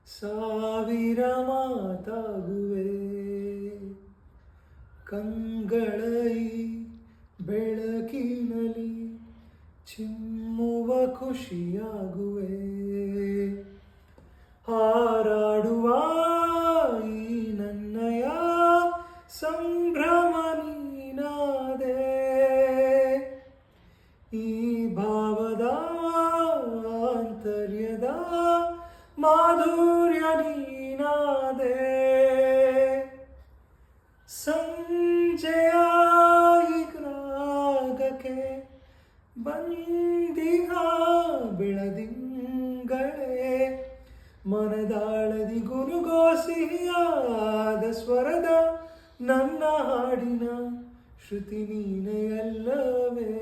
ಸಾವಿರ ಮಾತಾಗುವೆ ಕಂಗಳೈ ಬೆಳಕಿನಲ್ಲಿ ಚಿಮ್ಮುವ ಖುಷಿಯಾಗುವೆ ಹಾರಾಡುವ ಈ ನನ್ನಯ ಸಂಭ್ರಮ ನೀನಾದೆ ಈ ಭಾವದ ಆಂತರ್ಯದ ಮಾಧುರ್ಯ ನೀನಾದೆ ಸಂಜೆಯ ರಾಗಕ್ಕೆ ಬಂದಿಹ ಬೆಳದಿಂಗಳೇ ಮನದಾಳದಿ ಗುನುಗೋಸಿಯಾದ ಸ್ವರದ ನನ್ನ ಹಾಡಿನ ಶ್ರುತಿ ನೀನೆಯಲ್ಲವೇ.